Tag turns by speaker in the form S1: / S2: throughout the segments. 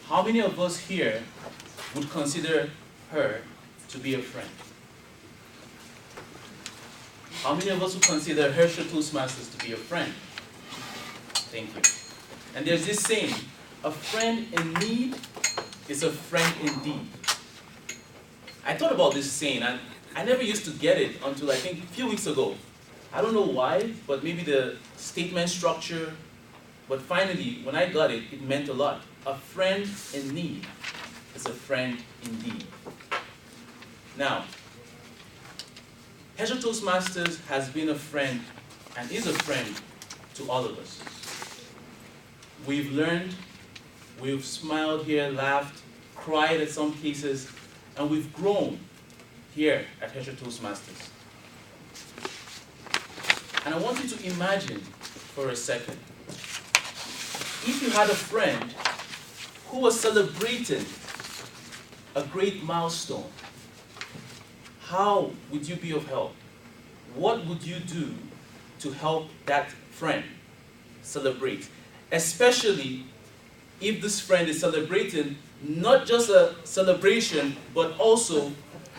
S1: how many of us here would consider her to be a friend? How many of us would consider Herschel Toastmasters to be a friend? Thank you. And there's this saying, a friend in need is a friend indeed. I thought about this saying, and I never used to get it until I think a few weeks ago. I don't know why, but maybe the statement structure, but finally, when I got it, it meant a lot. A friend in need is a friend indeed. Now, Herschel Toastmasters has been a friend and is a friend to all of us. We've learned, we've smiled here, laughed, cried at some cases, and we've grown here at Herschel Toastmasters. And I want you to imagine for a second, if you had a friend who was celebrating a great milestone, how would you be of help? What would you do to help that friend celebrate? Especially if this friend is celebrating not just a celebration, but also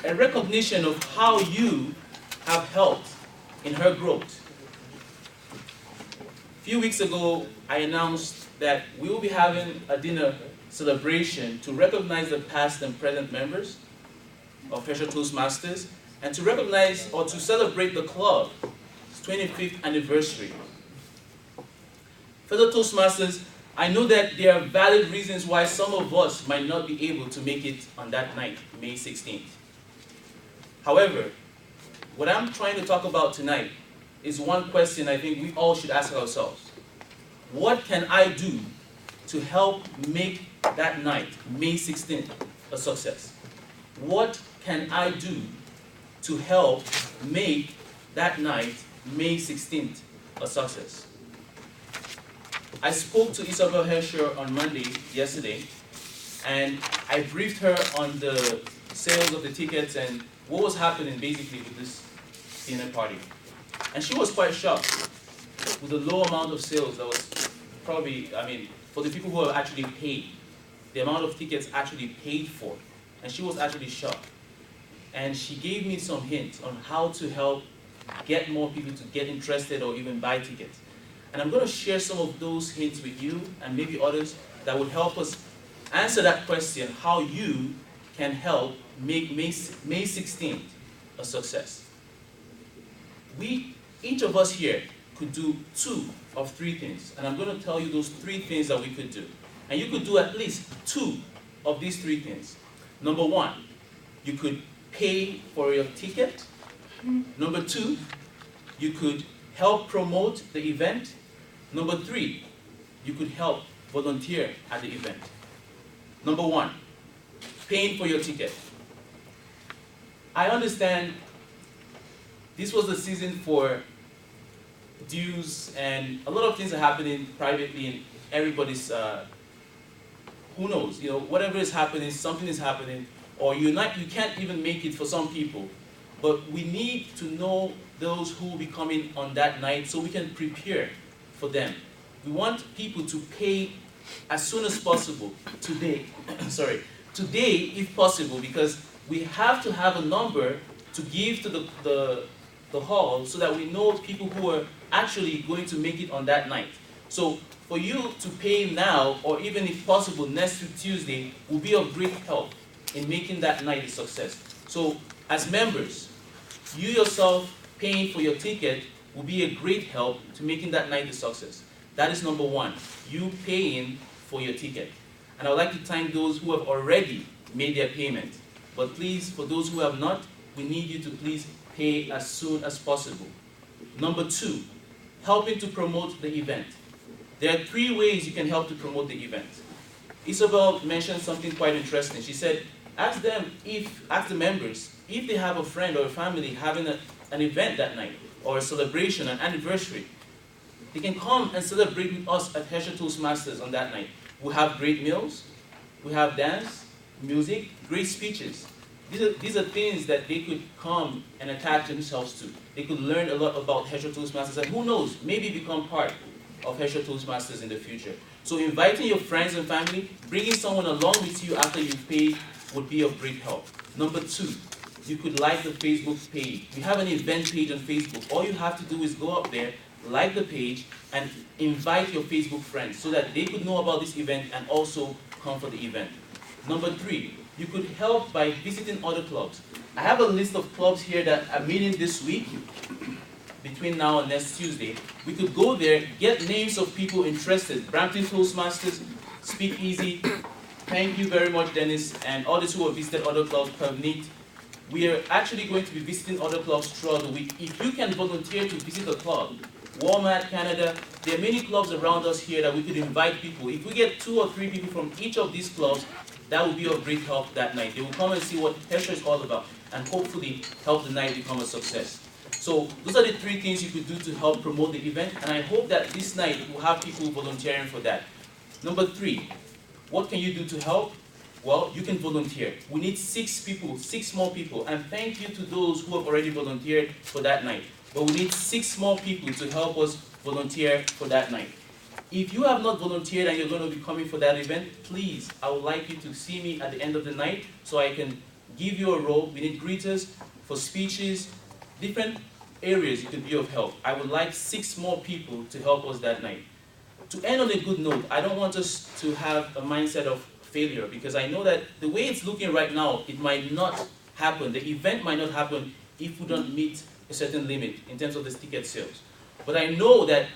S1: a recognition of how you have helped in her growth. A few weeks ago, I announced that we will be having a dinner celebration to recognize the past and present members of Herschel Toastmasters and to recognize or to celebrate the club's 25th anniversary. Fellow Toastmasters, I know that there are valid reasons why some of us might not be able to make it on that night, May 16th. However, what I'm trying to talk about tonight is one question I think we all should ask ourselves. What can I do to help make that night, May 16th, a success? What can I do to help make that night, May 16th, a success? I spoke to Isabel Herschel on Monday, yesterday, and I briefed her on the sales of the tickets and what was happening basically with this dinner party. And she was quite shocked with the low amount of sales that was probably, for the people who have actually paid, the amount of tickets actually paid for. And she was actually shocked. And she gave me some hints on how to help get more people to get interested or even buy tickets. And I'm going to share some of those hints with you and maybe others that would help us answer that question, how you can help make May 16th a success. Each of us here could do 2 of 3 things. And I'm going to tell you those 3 things that we could do. And you could do at least 2 of these 3 things. Number 1, you could pay for your ticket. Number 2, you could help promote the event. Number 3, you could help volunteer at the event. Number 1, paying for your ticket. I understand this was the season for dues and a lot of things are happening privately in everybody's, who knows, whatever is happening, something is happening, or you can't even make it for some people. But we need to know those who will be coming on that night so we can prepare for them. We want people to pay as soon as possible, today, today if possible, because we have to have a number to give to the hall so that we know people who are actually going to make it on that night. So for you to pay now, or even if possible next week Tuesday, will be of great help in making that night a success. So as members, you yourself paying for your ticket will be a great help to making that night a success. That is number 1, you paying for your ticket. And I would like to thank those who have already made their payment. But please, for those who have not, we need you to please pay as soon as possible. Number 2, helping to promote the event. There are 3 ways you can help to promote the event. Isabel mentioned something quite interesting. She said, ask the members, if they have a friend or a family having an event that night, or a celebration, an anniversary, they can come and celebrate with us at Herschel Toastmasters on that night. We have great meals, we have dance, music, great speeches. These are things that they could come and attach themselves to. They could learn a lot about Herschel Toastmasters, and who knows, maybe become part of Herschel Toastmasters in the future. So inviting your friends and family, bringing someone along with you after you've paid would be of great help. Number 2, you could like the Facebook page. We have an event page on Facebook. All you have to do is go up there, like the page, and invite your Facebook friends so that they could know about this event and also come for the event. Number 3, you could help by visiting other clubs. I have a list of clubs here that are meeting this week, between now and next Tuesday. We could go there, get names of people interested. Brampton Toastmasters, Speak Easy, thank you very much, Dennis, and others who have visited other clubs, Pavneet. We are actually going to be visiting other clubs throughout the week. If you can volunteer to visit a club, Walmart, Canada, there are many clubs around us here that we could invite people. If we get 2 or 3 people from each of these clubs, that would be of great help that night. They will come and see what Hesher is all about and hopefully help the night become a success. So those are the 3 things you could do to help promote the event, and I hope that this night we'll have people volunteering for that. Number 3, what can you do to help? Well, you can volunteer. We need 6 people, 6 more people, and thank you to those who have already volunteered for that night. But we need 6 more people to help us volunteer for that night. If you have not volunteered and you're going to be coming for that event, please, I would like you to see me at the end of the night so I can give you a role. We need greeters for speeches, different areas you could be of help. I would like 6 more people to help us that night. To end on a good note, I don't want us to have a mindset of failure, because I know that the way it's looking right now, it might not happen. The event might not happen if we don't meet a certain limit in terms of the ticket sales. But I know that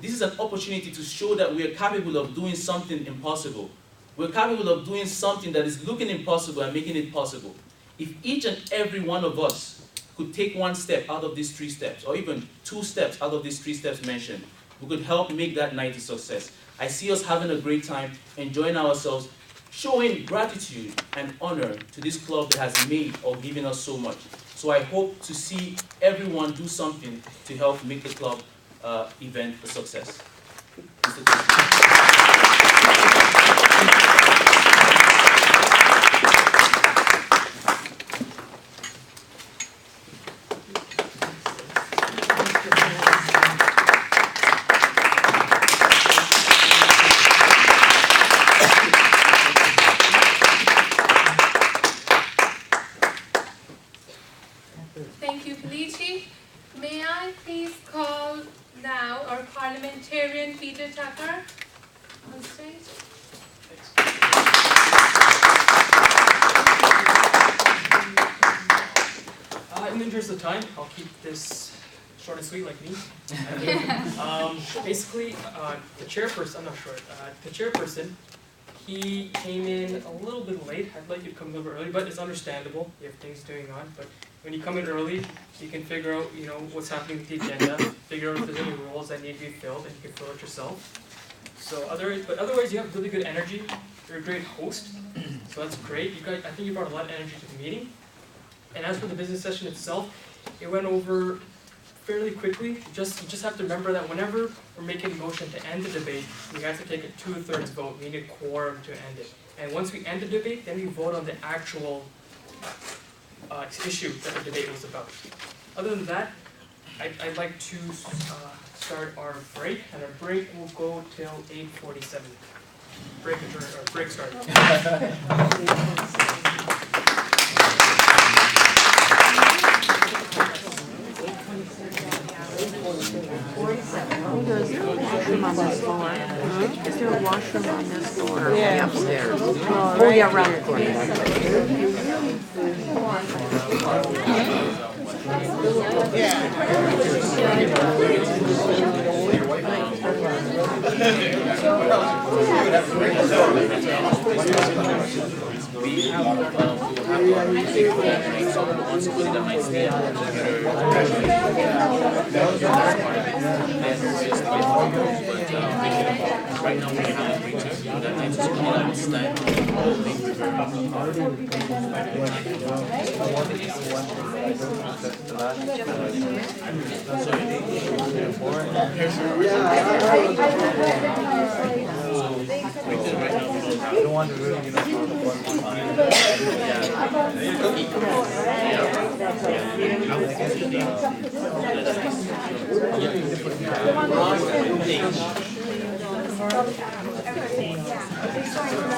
S1: this is an opportunity to show that we are capable of doing something impossible. We're capable of doing something that is looking impossible and making it possible. If each and every one of us could take 1 step out of these 3 steps, or even 2 steps out of these 3 steps mentioned, we could help make that night a success. I see us having a great time, enjoying ourselves, showing gratitude and honor to this club that has made or given us so much. So I hope to see everyone do something to help make the club event a success.
S2: Thank you, Kelechi. May I please call now our parliamentarian, Peter Tucker, on stage?
S3: In the interest of time, I'll keep this short and sweet like me. Basically, the chairperson, I'm not sure, the chairperson, he came in a little bit late. I'd like you to come a little bit early, but it's understandable. You have things going on. But when you come in early, you can figure out, what's happening with the agenda, figure out if there's any roles that need to be filled, and you can fill it yourself. So otherwise, you have really good energy. You're a great host, so that's great. I think you brought a lot of energy to the meeting. And as for the business session itself, it went over fairly quickly. You just have to remember that whenever we're making a motion to end the debate, we have to take a 2/3 vote. We need a quorum to end it. And once we end the debate, then we vote on the actual issue that the debate was about. Other than that, I'd like to start our break, and our break will go till 8:47. Break start.
S4: Washroom on this floor. Is there a washroom on this floor? Yeah. Upstairs. Oh yeah, around the corner.
S1: Right now we have a preacher that needs to come out this time. Thank you very I don't want to really talk about
S5: Yeah.